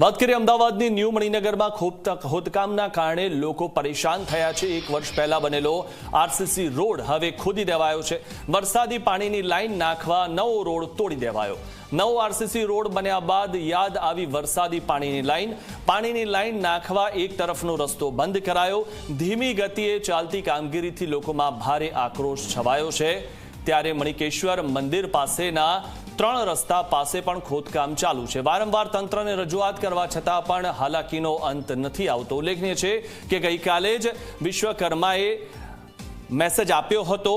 વાત કરીએ અમદાવાદની ન્યૂ મણિનગરમાં ખોદકામના કારણે લોકો પરેશાન થયા છે। 1 વર્ષ પહેલા બનેલો આરસીસી રોડ હવે ખોદી દેવાયો છે। વરસાદી પાણીની લાઈન નાખવા નવો રોડ તોડી દેવાયો। નવો આરસીસી રોડ બન્યા બાદ યાદ આવી વરસાદી પાણીની લાઈન નાખવા એક તરફનો રસ્તો બંધ કરાયો। ધીમી ગતિએ ચાલતી કામગીરીથી લોકોમાં ભારે આક્રોશ છવાયો છે। ત્યારે મણિકેશ્વર મંદિર પાસેના 3 રસ્તા પાસે પણ ખોદકામ ચાલુ છે। વારંવાર તંત્રને રજૂઆત કરવા છતાં પણ હાલાકીનો અંત નથી આવતો। ઉલ્લેખનીય છે કે ગઈકાલે જ વિશ્વકર્માએ મેસેજ આપ્યો હતો।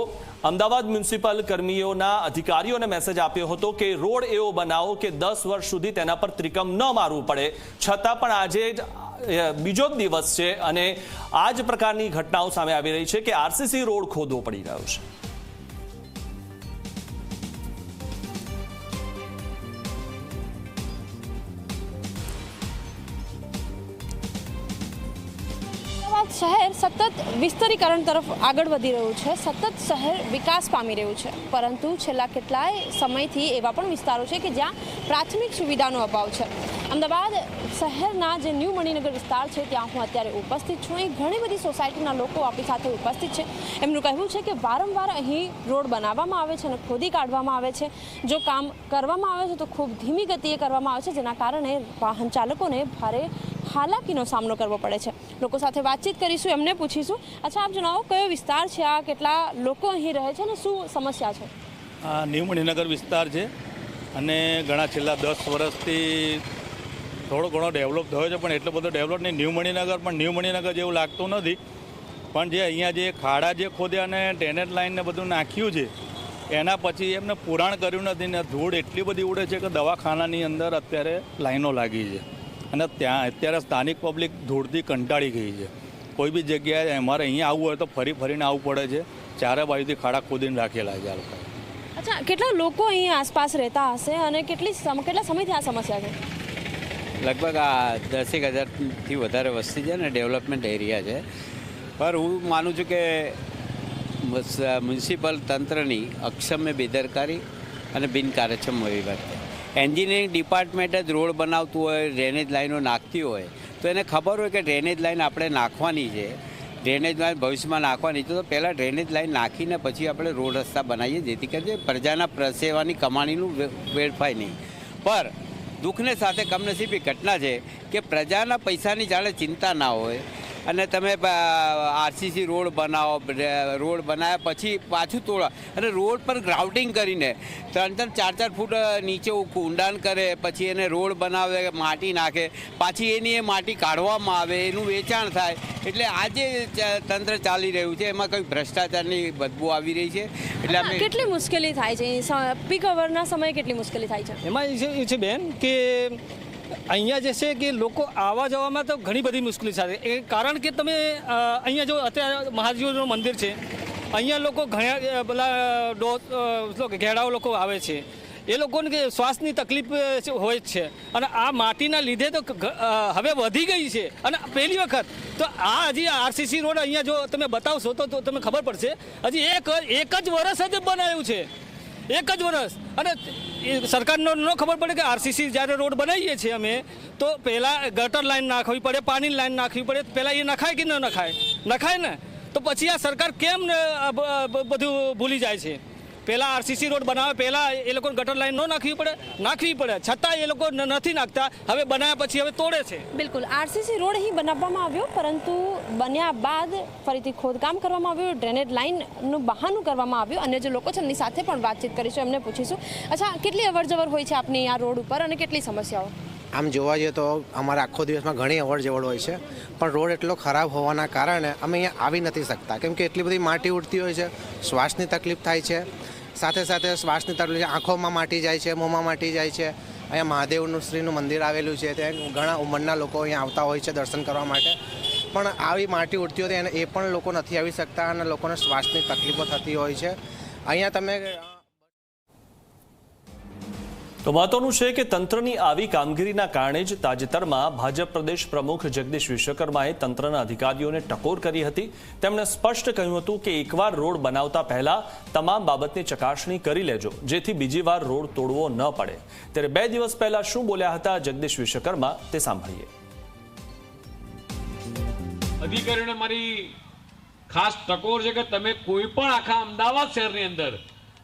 અમદાવાદ મ્યુનિસિપલ કર્મીઓના અધિકારીઓને મેસેજ આપ્યો હતો કે રોડ એવો બનાવો કે 10 વર્ષ સુધી તેના પર ત્રિકમ ન મારવું પડે। છતાં પણ આજે બીજો દિવસ છે અને આ જ પ્રકારની ઘટનાઓ સામે આવી રહી છે કે આરસીસી રોડ ખોદવો પડી રહ્યો છે। શહેર સતત વિસ્તરીકરણ તરફ આગળ વધી રહ્યું છે। સતત શહેર વિકાસ પામી રહ્યું છે, પરંતુ છેલ્લા કેટલાય સમયથી એવા પણ વિસ્તારો છે કે જ્યાં પ્રાથમિક સુવિધાનો અભાવ છે। અમદાવાદ શહેરના જે ન્યૂ મણિનગર વિસ્તાર છે ત્યાં હું અત્યારે ઉપસ્થિત છું। અહીં ઘણી બધી સોસાયટીના લોકો આપણી સાથે ઉપસ્થિત છે। એમનું કહેવું છે કે વારંવાર અહીં રોડ બનાવવામાં આવે છે અને ખોદી કાઢવામાં આવે છે। જો કામ કરવામાં આવે છે તો ખૂબ ધીમી ગતિએ કરવામાં આવે છે, જેના કારણે વાહન ચાલકોને ભારે હાલાકીનો સામનો કરવો પડે છે। લોકો સાથે વાતચીત કરીશું, એમને પૂછીશું। અચ્છા, આપ જણાવો કયો વિસ્તાર છે આ, કેટલા લોકો અહીં રહે છે અને શું સમસ્યા છે? આ ન્યૂ મણિનગર વિસ્તાર છે અને ઘણા છેલ્લા 10 વર્ષથી થોડો ઘણો ડેવલપ થયો છે, પણ એટલો બધો ડેવલપ નહીં। ન્યૂ મણિનગર જેવું લાગતું નથી। પણ જે અહીંયા જે ખાડા જે ખોદ્યા અને ડ્રેનેજ લાઈન ને બધું નાખ્યું છે એના પછી એમને પુરાણ કર્યું નથી ને ધૂળ એટલી બધી ઉડે છે કે દવાખાનાની અંદર અત્યારે લાઈનો લાગી છે અને ત્યાં અત્યારે સ્થાનિક પબ્લિક ધૂળથી કંટાળી ગઈ છે। કોઈ બી જગ્યાએ અમારે અહીંયા આવવું હોય તો ફરીને આવવું પડે છે। ચારે બાજુથી ખાડા ખોદીને રાખેલા છે આ લોકો। અચ્છા, કેટલા લોકો અહીં આસપાસ રહેતા હશે અને કેટલા સમયથી આ સમસ્યા છે? લગભગ આ 10,000થી વધારે વસ્તી છે ને ડેવલપમેન્ટ એરિયા છે। પર હું માનું છું કે મ્યુનિસિપલ તંત્રની અક્ષમ્ય બેદરકારી અને બિનકાર્યક્ષમ વહીવટ છે। એન્જિનિયરિંગ ડિપાર્ટમેન્ટ જ રોડ બનાવતું હોય, ડ્રેનેજ લાઈનો નાખતી હોય તો એને ખબર હોય કે ડ્રેનેજ લાઈન આપણે નાખવાની છે, ડ્રેનેજ લાઈન ભવિષ્યમાં નાખવાની છે, તો પહેલાં ડ્રેનેજ લાઈન નાખીને પછી આપણે રોડ રસ્તા બનાવીએ, જેથી કરીને પ્રજાના પ્રસેવાની કમાણીનું વેડફાય નહીં। પર દુઃખને સાથે કમનસીબી ઘટના છે કે પ્રજાના પૈસાની જાણે ચિંતા ના હોય અને તમે આરસીસી રોડ બનાવો, રોડ બનાવ્યા પછી પાછું તોડો અને રોડ પર ગ્રાઉન્ડિંગ કરીને 3-4 ફૂટ નીચે ઊંડાણ કરે, પછી એને રોડ બનાવે, માટી નાખે, પાછી એની એ માટી કાઢવામાં આવે, એનું વેચાણ થાય। એટલે આ જે તંત્ર ચાલી રહ્યું છે એમાં કંઈ ભ્રષ્ટાચારની બદબુ આવી રહી છે। એટલે અમે કેટલી મુશ્કેલી થાય છે પીક અવરના સમયે? કેટલી મુશ્કેલી થાય છે એમાં? એ છે બેન કે અહીંયા જે છે કે લોકો આવવા જવામાં તો ઘણી બધી મુશ્કેલી સાથે એ કારણ કે તમે અહીંયા જો અત્યારે મહાદેવનું મંદિર છે, અહીંયા લોકો ઘણા પેલા ઘેડાઓ લોકો આવે છે, એ લોકોને કે શ્વાસની તકલીફ હોય જ છે અને આ માટીના લીધે તો હવે વધી ગઈ છે। અને પહેલી વખત તો આ હજી આરસીસી રોડ અહીંયા જો તમે બતાવશો તો તમને ખબર પડશે, હજી એક જ વર્ષ જ બનાવ્યું છે, 1 જ વર્ષ। અને સરકારનો ન ખબર પડે કે આરસીસી જ્યારે રોડ બનાવીએ છીએ અમે તો પહેલાં ગટર લાઈન નાખવી પડે, પાણીની લાઈન નાખવી પડે, પહેલાં એ નખાય કે ન નખાય ને, તો પછી આ સરકાર કેમ બધું ભૂલી જાય છે? પહેલાં આરસીસી રોડ બનાવે પહેલાં એ લોકોને ગટર લાઈન ન નાખવી પડે, છતાં એ લોકો નથી નાખતા, હવે બનાવ્યા પછી હવે તોડે છે। બિલકુલ, આરસીસી રોડ અહીં બનાવવામાં આવ્યો, પરંતુ બન્યા બાદ ફરીથી ખોદકામ કરવામાં આવ્યું, ડ્રેનેજ લાઈનનું બહાનું કરવામાં આવ્યું। અને જે લોકો છે એમની સાથે પણ વાતચીત કરીશું, એમને પૂછીશું। અચ્છા, કેટલી અવરજવર હોય છે આપની આ રોડ ઉપર અને કેટલી સમસ્યાઓ? આમ જોવા જઈએ તો અમારે આખો દિવસમાં ઘણી અવરજવર હોય છે, પણ રોડ એટલો ખરાબ હોવાના કારણે અમે અહીંયા આવી નથી શકતા, કેમ કે એટલી બધી માટી ઉડતી હોય છે, શ્વાસની તકલીફ થાય છે। સાથે શ્વાસની તકલીફ, આંખોમાં માટી જાય છે, મોંમાં માટી જાય છે। અહીંયા મહાદેવનું શ્રીનું મંદિર આવેલું છે, ત્યાં ઘણા ઉંમરના લોકો અહીંયા આવતા હોય છે દર્શન કરવા માટે, પણ આવી માટી ઉડતી હોય એ પણ લોકો નથી આવી શકતા અને લોકોને શ્વાસની તકલીફો થતી હોય છે। અહીંયા તમે તો મહત્વનું છે કે તંત્રની આવી કામગીરીના કારણે જ તાજેતરમાં ભાજપ પ્રદેશ પ્રમુખ જગદીશ વિશ્વકર્માએ તંત્રના અધિકારીઓને ટકોર કરી હતી. તેમણે સ્પષ્ટ કહ્યું હતું કે એકવાર રોડ બનાવતા પહેલા તમામ બાબતની ચકાસણી કરી લેજો, જેથી બીજી વાર રોડ તોડવો ન પડે. ત્યારે 2 દિવસ પહેલા શું બોલ્યા હતા જગદીશ વિશ્વકર્મા તે સાંભળીએ. અધિકારીઓને મારી ખાસ ટકોર છે કે તમે કોઈ પણ આખા અમદાવાદ શહેરની અંદર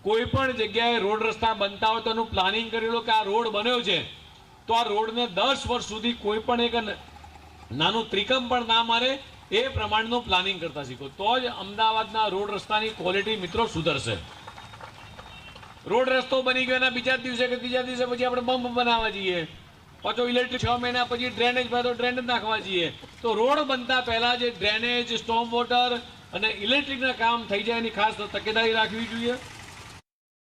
કોઈ પણ જગ્યાએ રોડ રસ્તા બનતા હોય તો એનું પ્લાનિંગ કરી લો કે આ રોડ બન્યો છે તો આ રોડને 10 વર્ષ સુધી કોઈ પણ એક નાનું ત્રિકમ પણ ના મારે એ પ્રમાણનું પ્લાનિંગ કરતા શીખો, તો જ અમદાવાદના રોડ રસ્તાની ક્વોલિટી મિત્રો સુધરશે. રોડ રસ્તો બની ગયો એના બીજા દિવસે કે ત્રીજા દિવસે પછી આપણે બમ્પ બનાવવા જઈએ, પાછો ઇલેક્ટ્રિક 6 મહિના પછી ડ્રેનેજ ભાઈ તો ડ્રેનેજ નાખવા જઈએ. તો રોડ બનતા પહેલા જે ડ્રેનેજ, સ્ટોર્મ વોટર અને ઇલેક્ટ્રિકના કામ થઈ જાય એની ખાસ તકેદારી રાખવી જોઈએ.